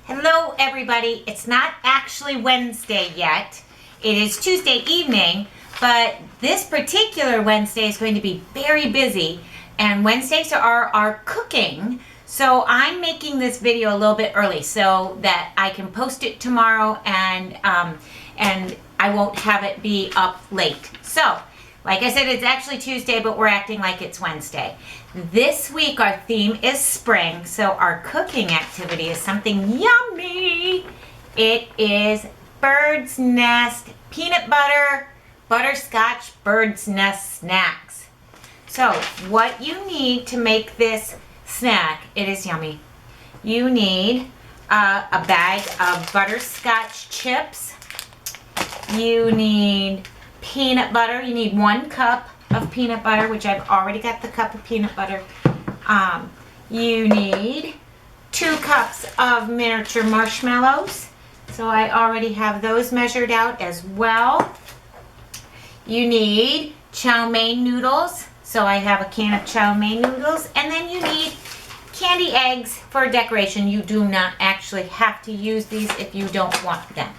Hello everybody. It's not actually Wednesday yet. It is Tuesday evening, but this particular Wednesday is going to be very busy, and Wednesdays are our cooking. So I'm making this video a little bit early so that I can post it tomorrow and I won't have it be up late. So like I said, it's actually Tuesday, but we're acting like it's Wednesday. This week our theme is spring, so our cooking activity is something yummy. It is bird's nest peanut butter butterscotch bird's nest snacks. So what you need to make this snack, it is yummy. You need a bag of butterscotch chips. You need peanut butter. You need 1 cup of peanut butter, which I've already got the cup of peanut butter. You need 2 cups of miniature marshmallows. So I already have those measured out as well. You need chow mein noodles. So I have a can of chow mein noodles. And then you need candy eggs for decoration. You do not actually have to use these if you don't want them.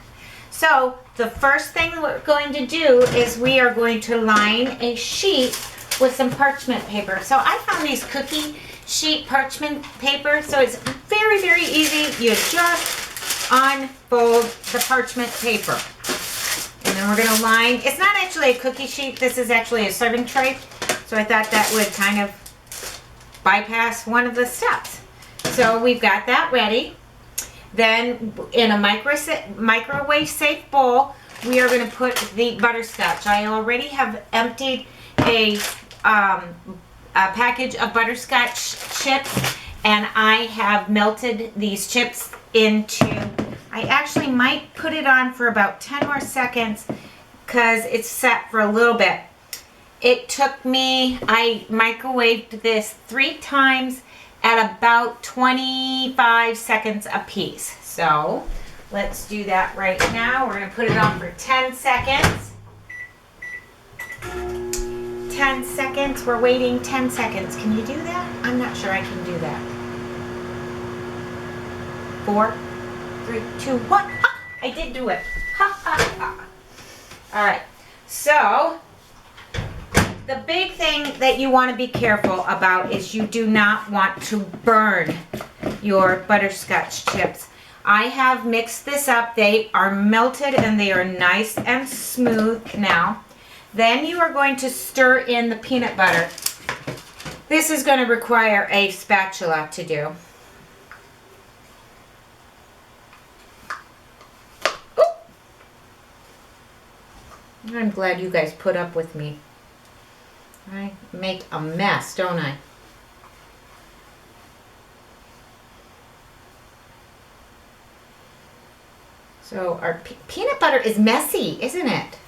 So the first thing we're going to do is we are going to line a sheet with some parchment paper. So I found these cookie sheet parchment paper, so it's very, very easy. You just unfold the parchment paper. And then we're going to line, it's not actually a cookie sheet, this is actually a serving tray. So I thought that would kind of bypass one of the steps. So we've got that ready. Then in a microwave safe bowl, we are going to put the butterscotch. I already have emptied a package of butterscotch chips, and I have melted these chips into, I actually might put it on for about 10 more seconds because it's set for a little bit. It took me, I microwaved this 3 times at about 25 seconds a piece. So let's do that right now. We're going to put it on for 10 seconds. 10 seconds. We're waiting 10 seconds. Can you do that? I'm not sure I can do that. 4, 3, 2, 1. Ah, I did do it. Ha, ha, ha. All right. So the big thing that you want to be careful about is you do not want to burn your butterscotch chips. I have mixed this up. They are melted and they are nice and smooth now. Then you are going to stir in the peanut butter. This is going to require a spatula to do. Ooh. I'm glad you guys put up with me. I make a mess, don't I? So our peanut butter is messy, isn't it?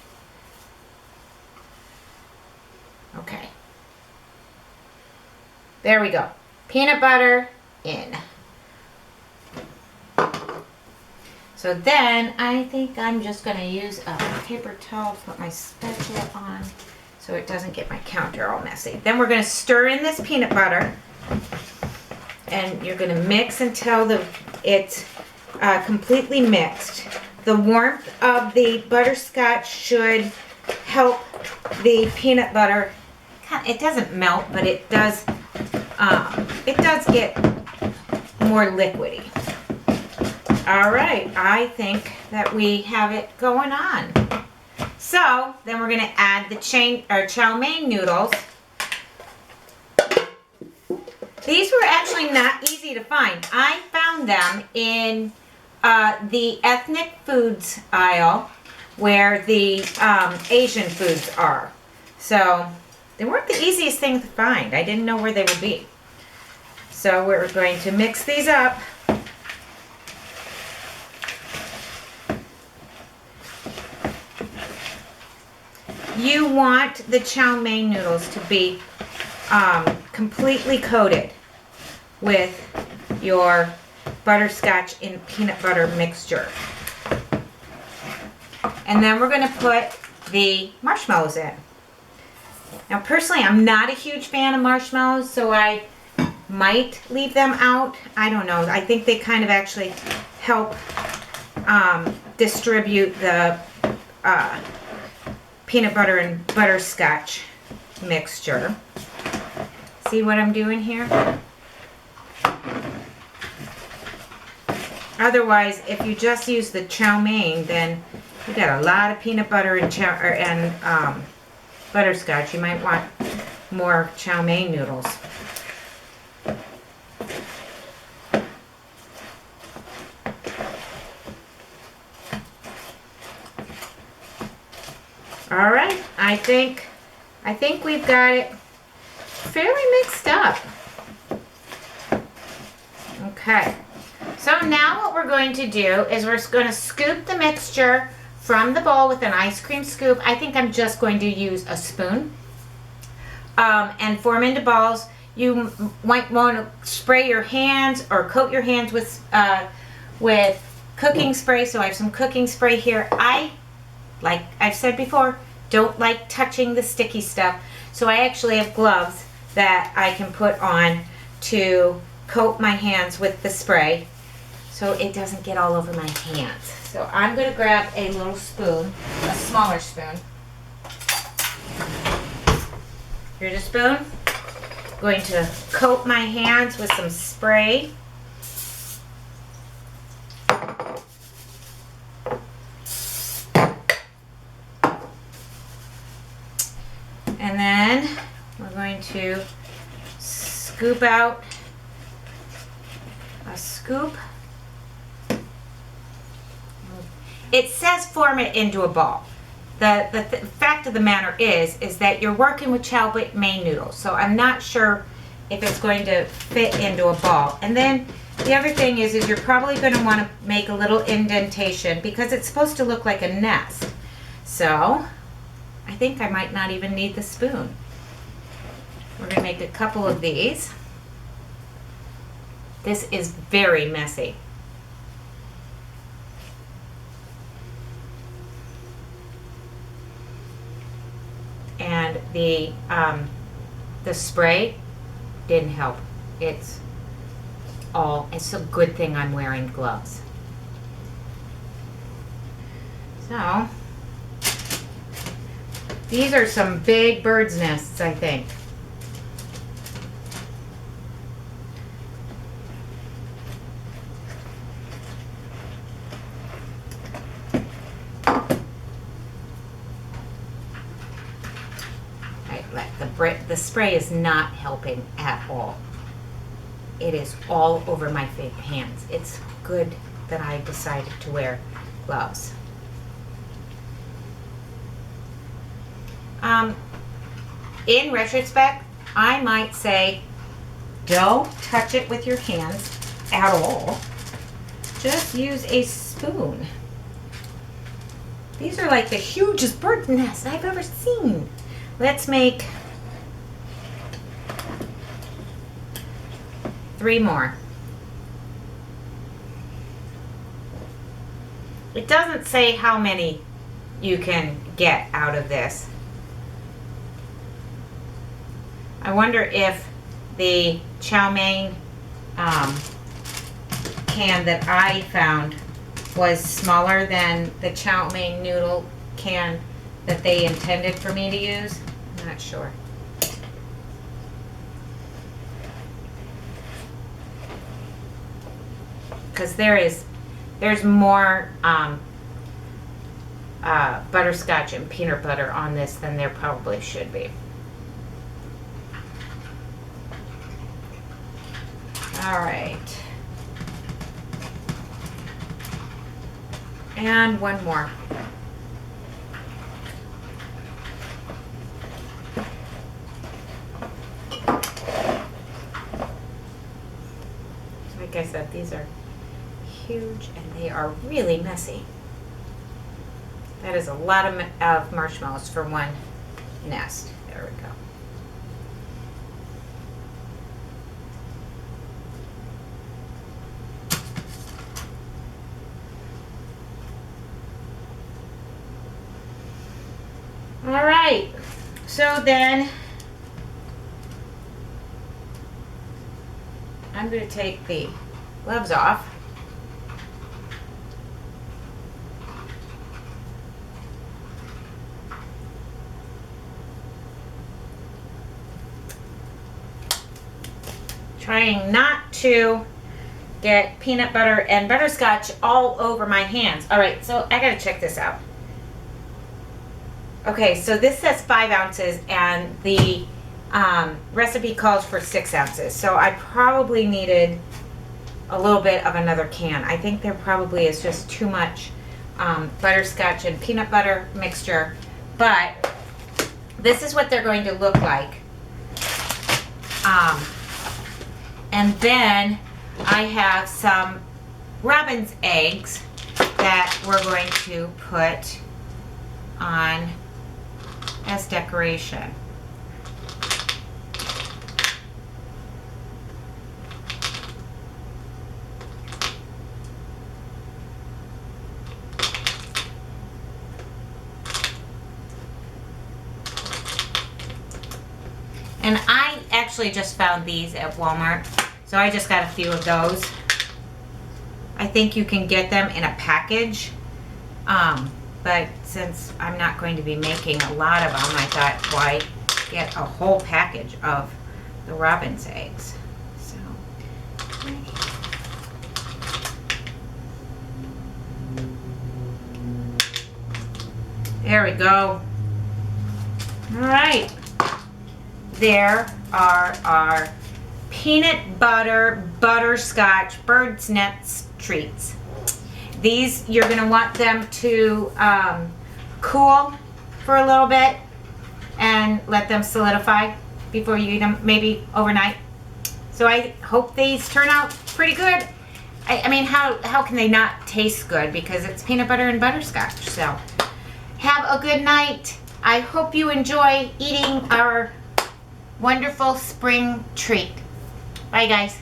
Okay. There we go. Peanut butter in. So then I think I'm just going to use a paper towel to put my spatula on, so it doesn't get my counter all messy. Then we're going to stir in this peanut butter, and you're going to mix until it's completely mixed. The warmth of the butterscotch should help the peanut butter. It doesn't melt, but it does get more liquidy. All right, I think that we have it going on. So then we're going to add the chow mein noodles. These were actually not easy to find. I found them in the ethnic foods aisle where the Asian foods are. So they weren't the easiest thing to find. I didn't know where they would be. So we're going to mix these up. You want the chow mein noodles to be completely coated with your butterscotch and peanut butter mixture. And then we're going to put the marshmallows in. Now personally, I'm not a huge fan of marshmallows, so I might leave them out. I don't know. I think they kind of actually help distribute the peanut butter and butterscotch mixture. See what I'm doing here? Otherwise, if you just use the chow mein, then you got a lot of peanut butter and butterscotch. You might want more chow mein noodles. All right, I think we've got it fairly mixed up. Okay, so now what we're going to do is we're going to scoop the mixture from the bowl with an ice cream scoop. I think I'm just going to use a spoon and form into balls. You might want to spray your hands or coat your hands with cooking spray. So I have some cooking spray here. Like I've said before, don't like touching the sticky stuff. So I actually have gloves that I can put on to coat my hands with the spray so it doesn't get all over my hands. So I'm going to grab a little spoon, a smaller spoon. Here's a spoon. Going to coat my hands with some spray. And then we're going to scoop out a scoop. It says form it into a ball. The fact of the matter is that you're working with chow mein noodles, so I'm not sure if it's going to fit into a ball. And then the other thing is you're probably going to want to make a little indentation because it's supposed to look like a nest. So I think I might not even need the spoon. We're going to make a couple of these. This is very messy. And the spray didn't help. It's a good thing I'm wearing gloves. So these are some big bird's nests, I think. The spray is not helping at all. It is all over my hands. It's good that I decided to wear gloves. In retrospect, I might say don't touch it with your hands at all. Just use a spoon. These are like the hugest bird nests I've ever seen. Let's make 3 more. It doesn't say how many you can get out of this. I wonder if the chow mein can that I found was smaller than the chow mein noodle can that they intended for me to use. I'm not sure. Because there's more butterscotch and peanut butter on this than there probably should be. All right. And one more. Like I said, these are huge and they are really messy. That is a lot of marshmallows for one nest. There we go. All right, so then I'm going to take the gloves off. trying not to get peanut butter and butterscotch all over my hands. All right, so I gotta check this out. Okay, so this says 5 ounces and the recipe calls for 6 ounces. So I probably needed a little bit of another can. I think there probably is just too much butterscotch and peanut butter mixture, but this is what they're going to look like. And then I have some robin's eggs that we're going to put on as decoration. And I actually just found these at Walmart, so I just got a few of those. I think you can get them in a package, but since I'm not going to be making a lot of them, I thought, why get a whole package of the robin's eggs? So, there we go. All right. There are our peanut butter butterscotch bird's nest treats. These, you're going to want them to cool for a little bit and let them solidify before you eat them, maybe overnight. So I hope these turn out pretty good. I mean, how can they not taste good, because it's peanut butter and butterscotch. So have a good night. I hope you enjoy eating our wonderful spring treat. Bye, guys.